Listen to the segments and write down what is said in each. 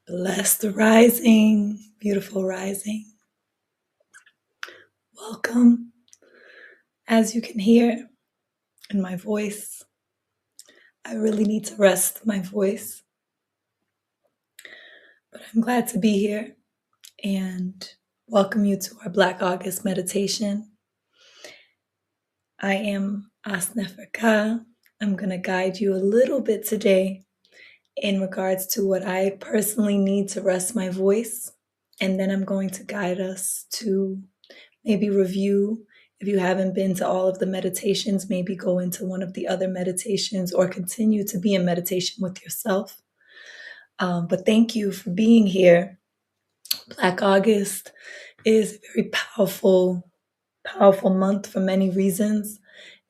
Blessed rising, beautiful rising. Welcome. As you can hear in my voice, I really need to rest my voice, but I'm glad to be here and welcome you to our Black August meditation. I am Asnefrika. I'm going to guide you a little bit today in regards to what I personally need to rest my voice, and then I'm going to guide us to maybe review. If you haven't been to all of the meditations, maybe go into one of the other meditations or continue to be in meditation with yourself. But thank you for being here. Black August is a very powerful month for many reasons.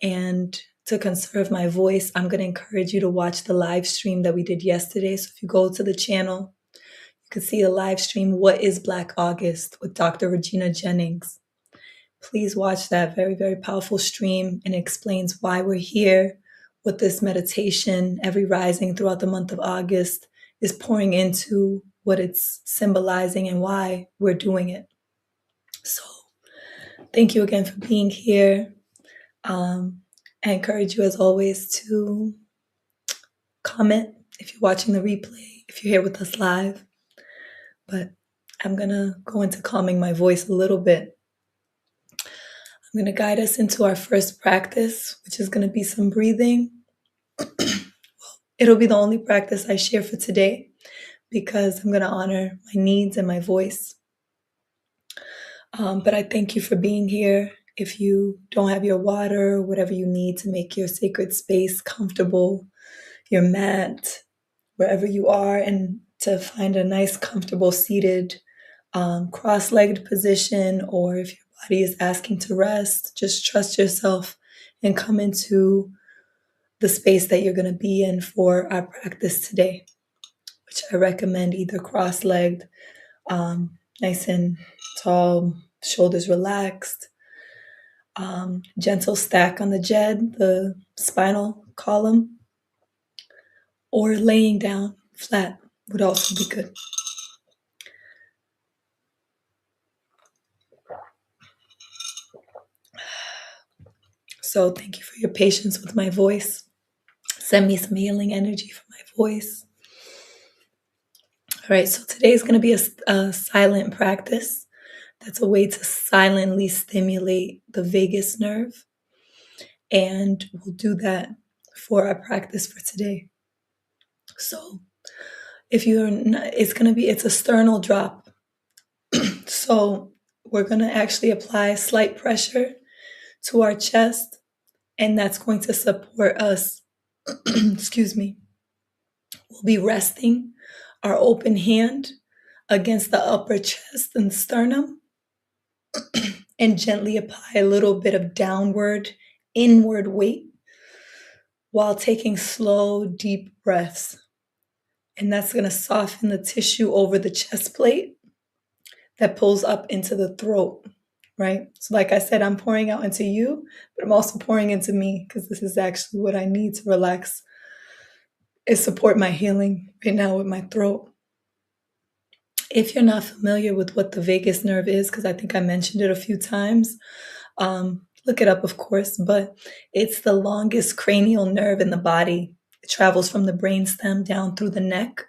And to conserve my voice, I'm going to encourage you to watch the live stream that we did yesterday. So if you go to the channel, you can see the live stream, What is Black August, with Dr. Regina Jennings. Please watch that very, very powerful stream, and it explains why we're here with this meditation. Every rising throughout the month of August is pouring into what it's symbolizing and why we're doing it. So thank you again for being here. I encourage you, as always, to comment if you're watching the replay, if you're here with us live. But I'm going to go into calming my voice a little bit. I'm going to guide us into our first practice, which is going to be some breathing. It'll be the only practice I share for today because I'm going to honor my needs and my voice. But I thank you for being here. If you don't have your water, whatever you need to make your sacred space comfortable, your mat, wherever you are, and to find a nice, comfortable, seated, cross-legged position, or if your body is asking to rest, just trust yourself and come into the space that you're going to be in for our practice today, which I recommend either cross-legged, nice and tall, shoulders relaxed, gentle stack on the jed, the spinal column, or laying down flat would also be good. So thank you for your patience with my voice. Send me some healing energy for my voice. All right, so today is going to be a silent practice. That's a way to silently stimulate the vagus nerve. And we'll do that for our practice for today. So if you're not, it's a sternal drop. So we're going to actually apply slight pressure to our chest, and that's going to support us. Excuse me. We'll be resting our open hand against the upper chest and sternum and gently apply a little bit of downward, inward weight while taking slow, deep breaths. And that's going to soften the tissue over the chest plate that pulls up into the throat, right? So like I said, I'm pouring out into you, but I'm also pouring into me because this is actually what I need to relax and support my healing right now with my throat. If you're not familiar with what the vagus nerve is, because I think I mentioned it a few times, look it up, of course, but it's the longest cranial nerve in the body. It travels from the brainstem down through the neck,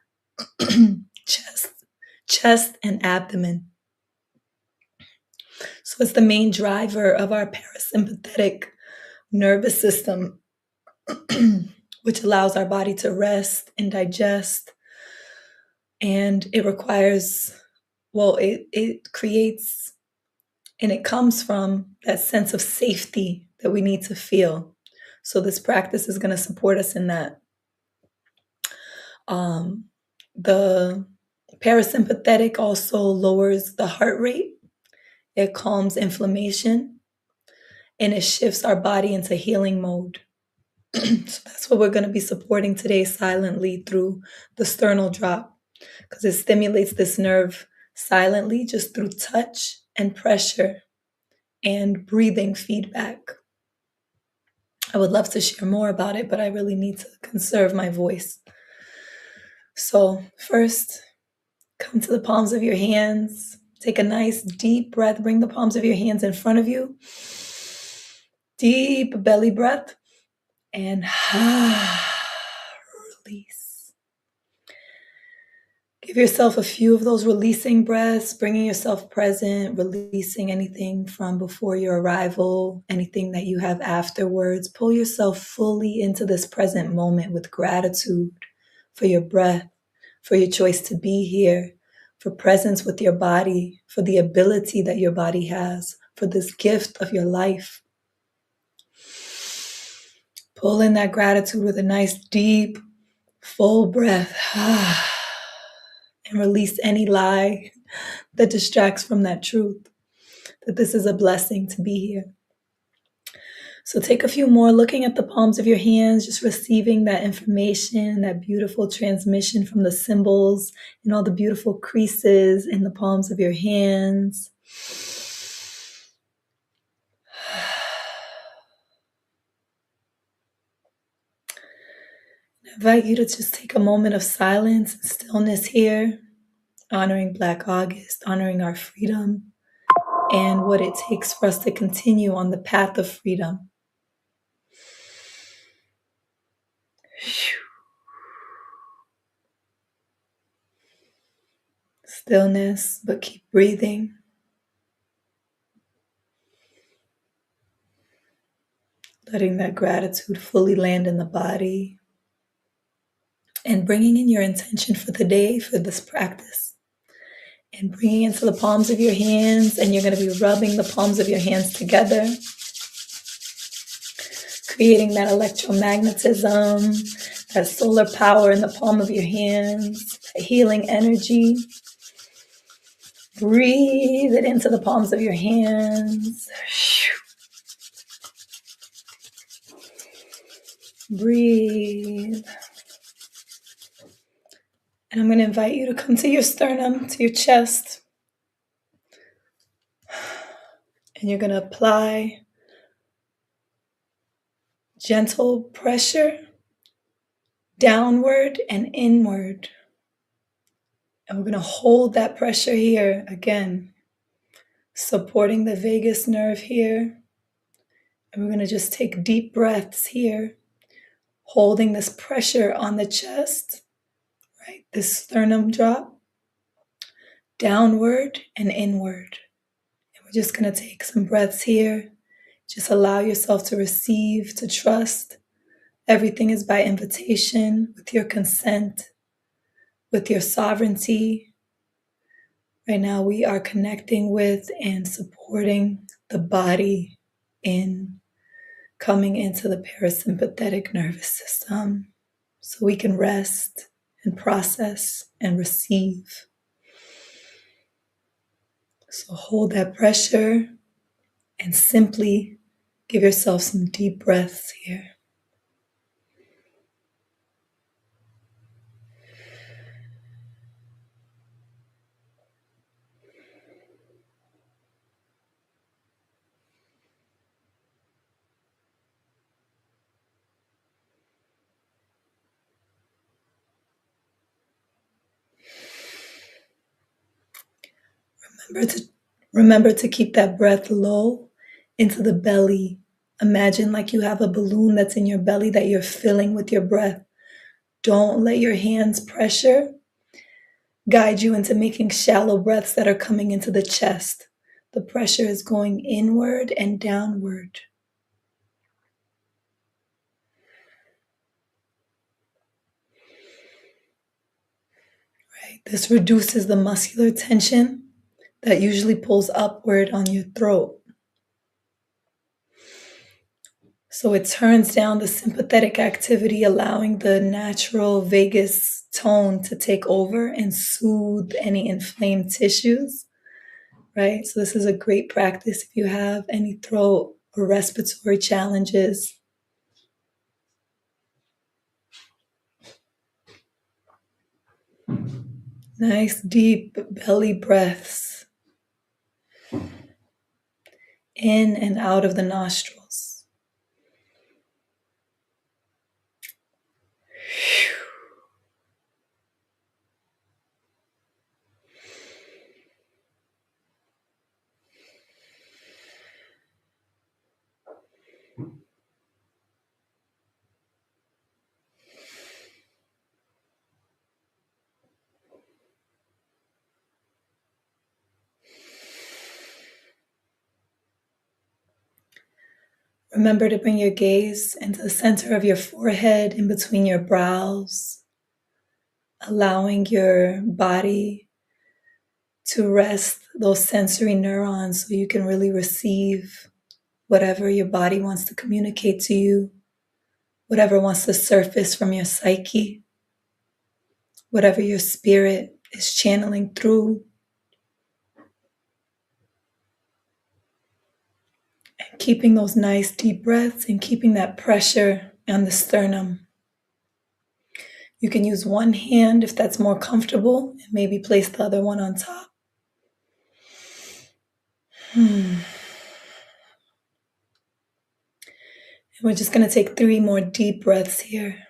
chest, and abdomen. So it's the main driver of our parasympathetic nervous system, which allows our body to rest and digest. And it requires, it creates, and it comes from that sense of safety that we need to feel. So this practice is going to support us in that. The parasympathetic also lowers the heart rate. It calms inflammation, and it shifts our body into healing mode. So that's what we're going to be supporting today silently through the sternal drop, because it stimulates this nerve silently just through touch and pressure and breathing feedback. I would love to share more about it, but I really need to conserve my voice. So first, Come to the palms of your hands. Take a nice deep breath. Bring the palms of your hands in front of you. Deep belly breath. And release. Give yourself a few of those releasing breaths, bringing yourself present, releasing anything from before your arrival, anything that you have afterwards. Pull yourself fully into this present moment with gratitude for your breath, for your choice to be here, for presence with your body, for the ability that your body has, for this gift of your life. Pull in that gratitude with a nice, deep, full breath. And release any lie that distracts from that truth, that this is a blessing to be here. So take a few more, looking at the palms of your hands, just receiving that information, that beautiful transmission from the symbols and all the beautiful creases in the palms of your hands. I invite you to just take a moment of silence and stillness here, honoring Black August, honoring our freedom, and what it takes for us to continue on the path of freedom. Stillness, but keep breathing. Letting that gratitude fully land in the body. And bringing in your intention for the day, for this practice. And bringing it into the palms of your hands. And you're going to be rubbing the palms of your hands together. Creating that electromagnetism, that solar power in the palm of your hands, that healing energy. Breathe it into the palms of your hands. Breathe. And I'm going to invite you to come to your sternum, to your chest. And you're going to apply gentle pressure downward and inward. And we're going to hold that pressure here again, supporting the vagus nerve here. And we're going to just take deep breaths here, holding this pressure on the chest, right? This sternum drop, downward and inward. And we're just going to take some breaths here. Just allow yourself to receive, to trust. Everything is by invitation, with your consent, with your sovereignty. Right now we are connecting with and supporting the body in coming into the parasympathetic nervous system so we can rest and process and receive. So hold that pressure and simply give yourself some deep breaths here. Remember to keep that breath low into the belly. Imagine like you have a balloon that's in your belly that you're filling with your breath. Don't let your hands pressure guide you into making shallow breaths that are coming into the chest. The pressure is going inward and downward. Right? This reduces the muscular tension that usually pulls upward on your throat. So it turns down the sympathetic activity, allowing the natural vagus tone to take over and soothe any inflamed tissues, right? So this is a great practice if you have any throat or respiratory challenges. Nice deep belly breaths in and out of the nostrils. Remember to bring your gaze into the center of your forehead, in between your brows, allowing your body to rest those sensory neurons so you can really receive whatever your body wants to communicate to you, whatever wants to surface from your psyche, whatever your spirit is channeling through. And keeping those nice deep breaths and keeping that pressure on the sternum. You can use one hand if that's more comfortable, and maybe place the other one on top. And we're just going to take 3 more deep breaths here.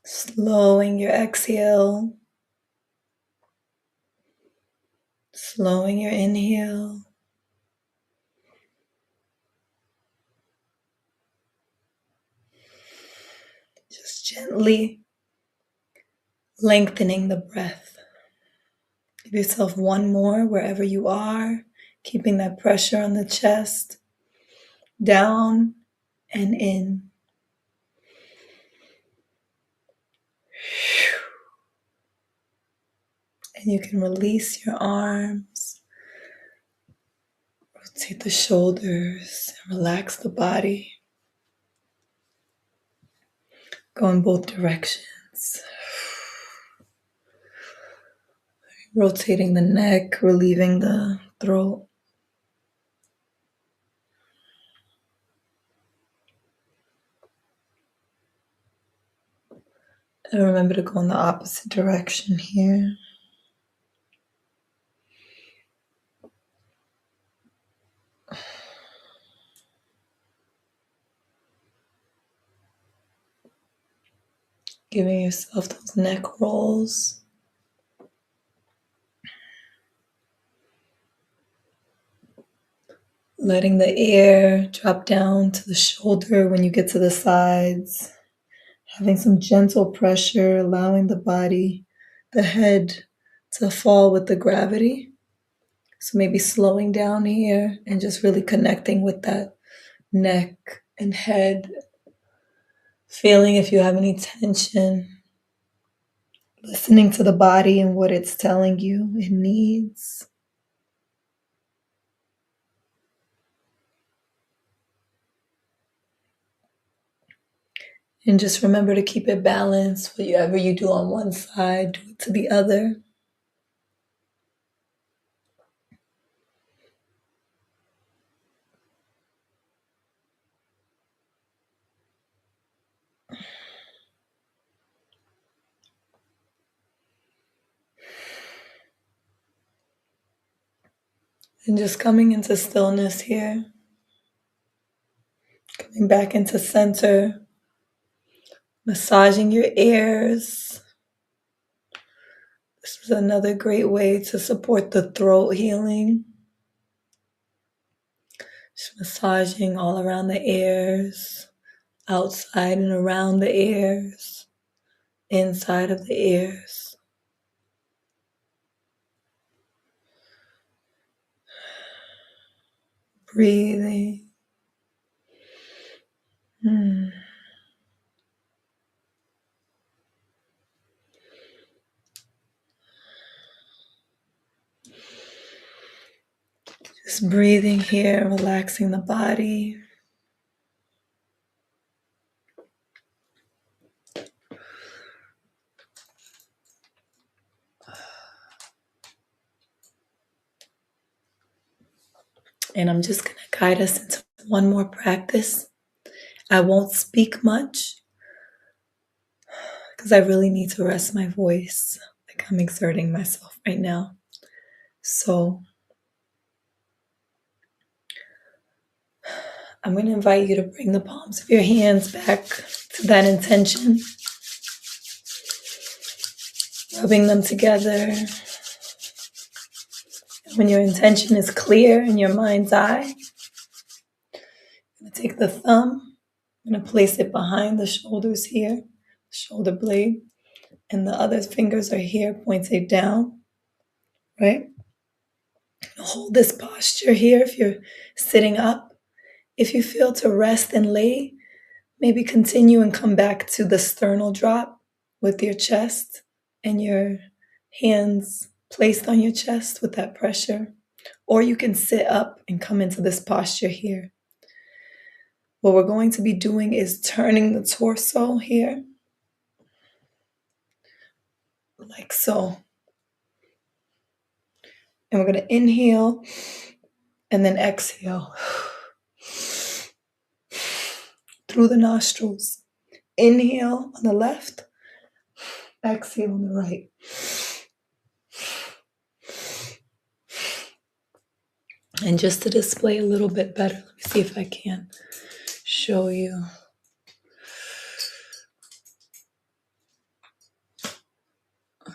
Slowing your exhale. Slowing your inhale. Just gently lengthening the breath. Give yourself 1 more wherever you are, keeping that pressure on the chest, down and in. And you can release your arms, rotate the shoulders, and relax the body. Go in both directions. Rotating the neck, relieving the throat. And remember to go in the opposite direction here. Giving yourself those neck rolls. Letting the air drop down to the shoulder when you get to the sides. Having some gentle pressure, allowing the body, the head to fall with the gravity. So maybe slowing down here and just really connecting with that neck and head. Feeling if you have any tension. Listening to the body and what it's telling you it needs. And just remember to keep it balanced. Whatever you do on one side, do it to the other. And just coming into stillness here. Coming back into center. Massaging your ears. This is another great way to support the throat healing. Just massaging all around the ears, outside and around the ears, inside of the ears. Breathing. Just breathing here, relaxing the body. And I'm just going to guide us into one more practice. I won't speak much because I really need to rest my voice. Like I'm exerting myself right now. So I'm going to invite you to bring the palms of your hands back to that intention. Rubbing them together. When your intention is clear in your mind's eye, I'm going to take the thumb, I'm going to place it behind the shoulders here, shoulder blade, and the other fingers are here, pointed down, right? Hold this posture here if you're sitting up. If you feel to rest and lay, maybe continue and come back to the sternal drop with your chest and your hands placed on your chest with that pressure. Or you can sit up and come into this posture here. What we're going to be doing is turning the torso here, like so. And we're going to inhale and then exhale through the nostrils. Inhale on the left, exhale on the right. And just to display a little bit better, let me see if I can show you.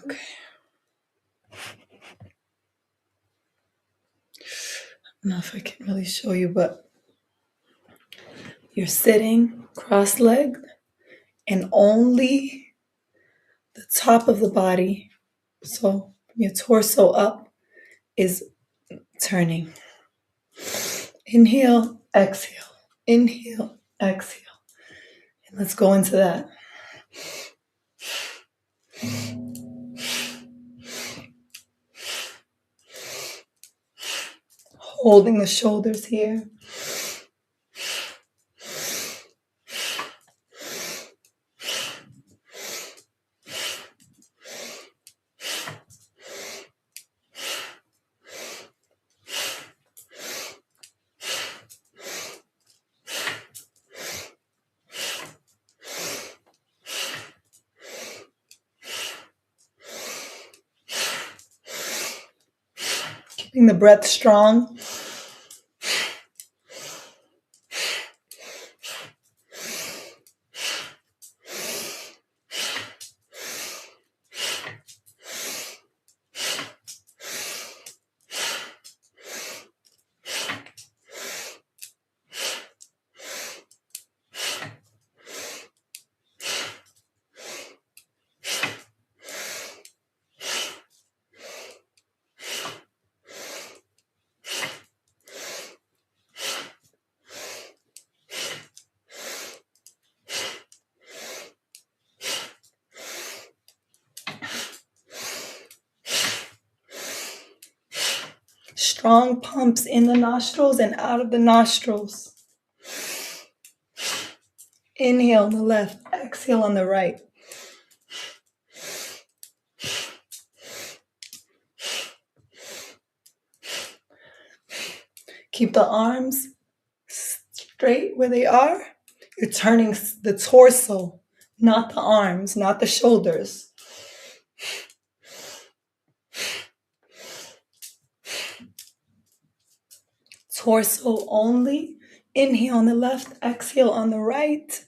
Okay. I don't know if I can really show you, but you're sitting cross-legged and only the top of the body, so your torso up, is turning. Inhale, exhale. Inhale, exhale. And let's go into that. Holding the shoulders here. Keeping the breath strong. Strong pumps in the nostrils and out of the nostrils. Inhale on the left, exhale on the right. Keep the arms straight where they are. You're turning the torso, not the arms, not the shoulders. Torso only. Inhale on the left, exhale on the right.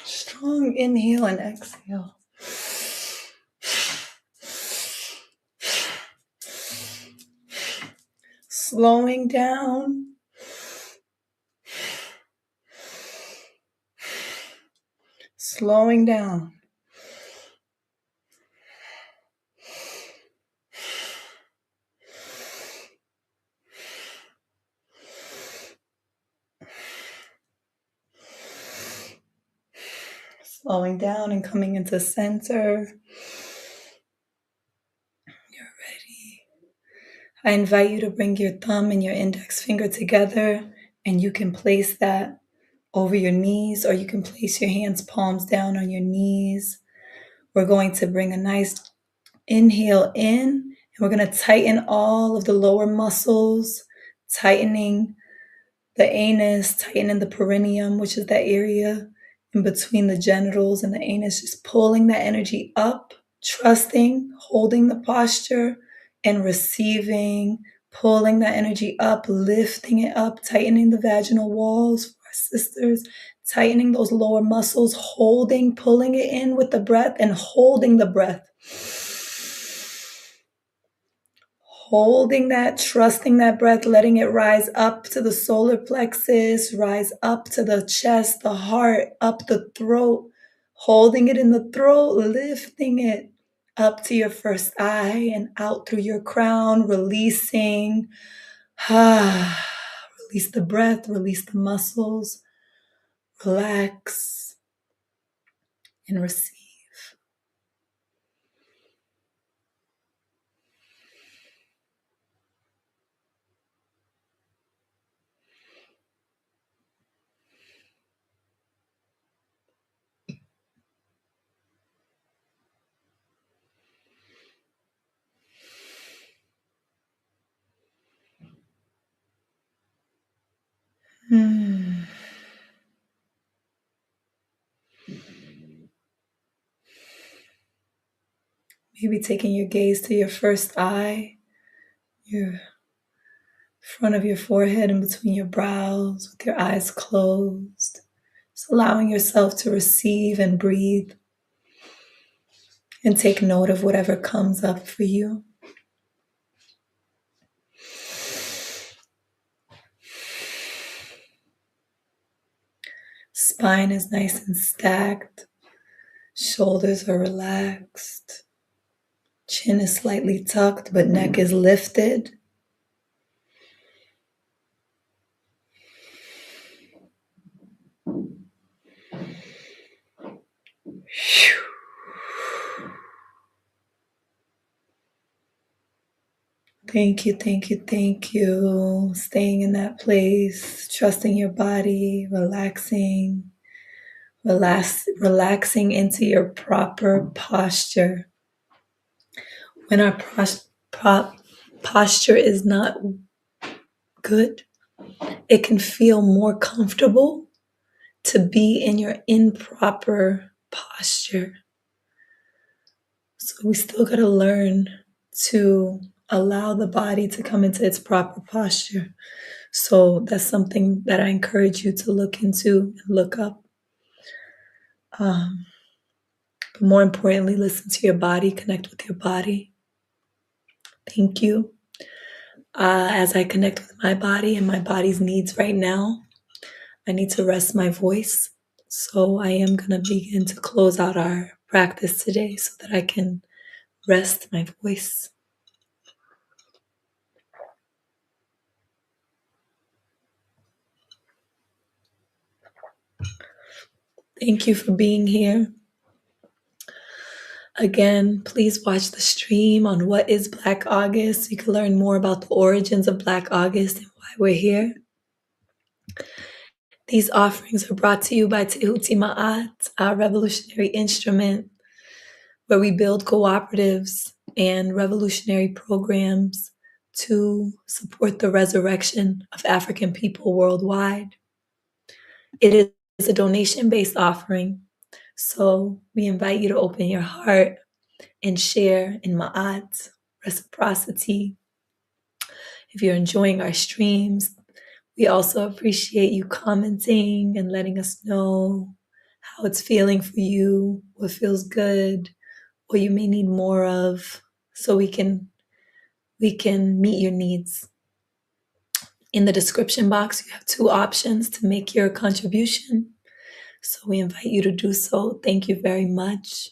Strong inhale and exhale. Slowing down. Slowing down. Slowing down and coming into center. You're ready. I invite you to bring your thumb and your index finger together, and you can place that over your knees, or you can place your hands palms down on your knees. We're going to bring a nice inhale in, and we're going to tighten all of the lower muscles, tightening the anus, tightening the perineum, which is that area in between the genitals and the anus, just pulling that energy up, trusting, holding the posture, and receiving, pulling that energy up, lifting it up, tightening the vaginal walls for our sisters, tightening those lower muscles, holding, pulling it in with the breath, and holding the breath. Holding that, trusting that breath, letting it rise up to the solar plexus, rise up to the chest, the heart, up the throat, holding it in the throat, lifting it up to your first eye and out through your crown, releasing. Release the breath, release the muscles, relax, and receive. Maybe taking your gaze to your first eye, your front of your forehead and between your brows with your eyes closed. Just allowing yourself to receive and breathe and take note of whatever comes up for you. Spine is nice and stacked. Shoulders are relaxed. Chin is slightly tucked, but neck is lifted. Thank you, thank you, thank you. Staying in that place, trusting your body, relaxing, relaxing into your proper posture. When our posture is not good, it can feel more comfortable to be in your improper posture. So we still got to learn to allow the body to come into its proper posture. So that's something that I encourage you to look into and look up. But more importantly, listen to your body, connect with your body. Thank you. As I connect with my body and my body's needs right now, I need to rest my voice. So I am going to begin to close out our practice today so that I can rest my voice. Thank you for being here. Again, please watch the stream on What is Black August so you can learn more about the origins of Black August and why we're here. These offerings are brought to you by Tehuti Ma'at, our revolutionary instrument, where we build cooperatives and revolutionary programs to support the resurrection of African people worldwide. It is a donation-based offering, so we invite you to open your heart and share in Ma'at, reciprocity. If you're enjoying our streams, we also appreciate you commenting and letting us know how it's feeling for you, what feels good, what you may need more of, so we can meet your needs. In the description box, you have 2 options to make your contribution. So we invite you to do so. Thank you very much.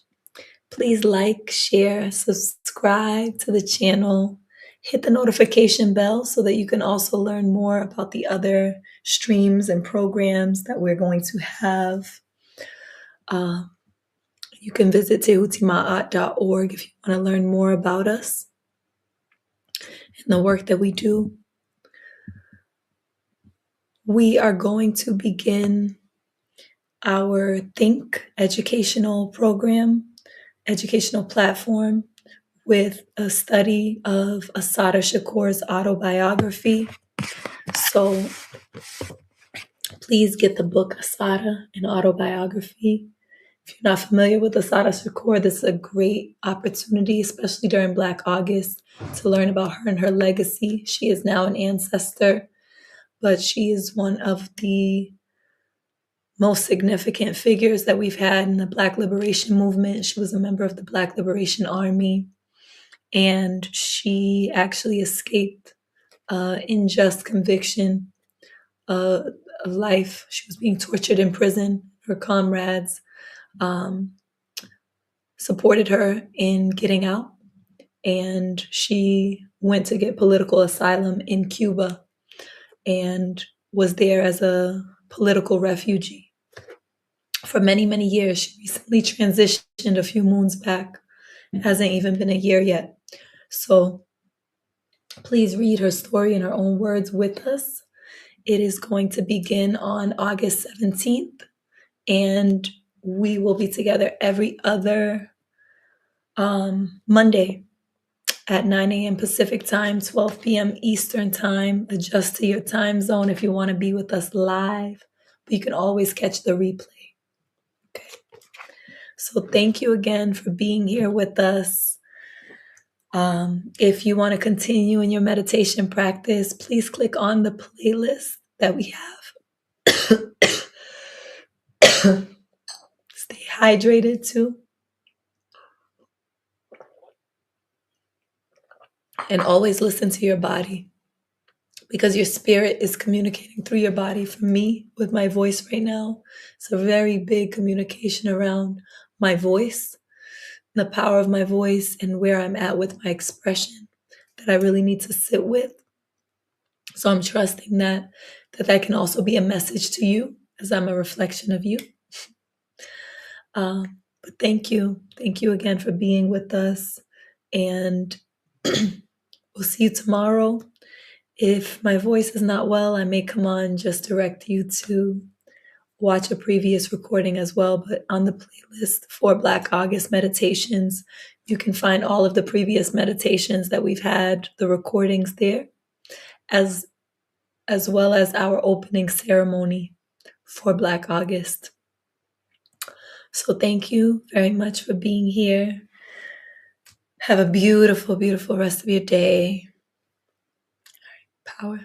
Please like, share, subscribe to the channel. Hit the notification bell so that you can also learn more about the other streams and programs that we're going to have. You can visit tehutima'at.org if you want to learn more about us and the work that we do. We are going to begin our Think educational program, educational platform, with a study of Assata Shakur's autobiography. So Please get the book Asada, an autobiography. If you're not familiar with Asada Shakur, this is a great opportunity, especially during Black August, to learn about her and her legacy. She is now an ancestor, but she is one of the most significant figures that we've had in the Black Liberation Movement. She was a member of the Black Liberation Army, and she actually escaped unjust conviction of life. She was being tortured in prison. Her comrades um, supported her in getting out, and she went to get political asylum in Cuba and was there as a political refugee for many, many years. She recently transitioned a few moons back. It hasn't even been a year yet. So please read her story in her own words with us. It is going to begin on August 17th, and we will be together every other Monday at 9 a.m. Pacific time, 12 p.m. Eastern time. Adjust to your time zone if you want to be with us live, but you can always catch the replay. Okay. So thank you again for being here with us. If you want to continue in your meditation practice, please click on the playlist that we have. Stay hydrated too. And always listen to your body, because your spirit is communicating through your body. For me, with my voice right now, it's a very big communication around my voice, the power of my voice, and where I'm at with my expression that I really need to sit with. So I'm trusting that can also be a message to you, as I'm a reflection of you. But thank you again for being with us, and we'll see you tomorrow. If my voice is not well, I may come on, just direct you to watch a previous recording as well. But on the playlist for Black August meditations, you can find all of the previous meditations that we've had, the recordings there, as well as our opening ceremony for Black August. So thank you very much for being here. Have a beautiful, beautiful rest of your day. Power.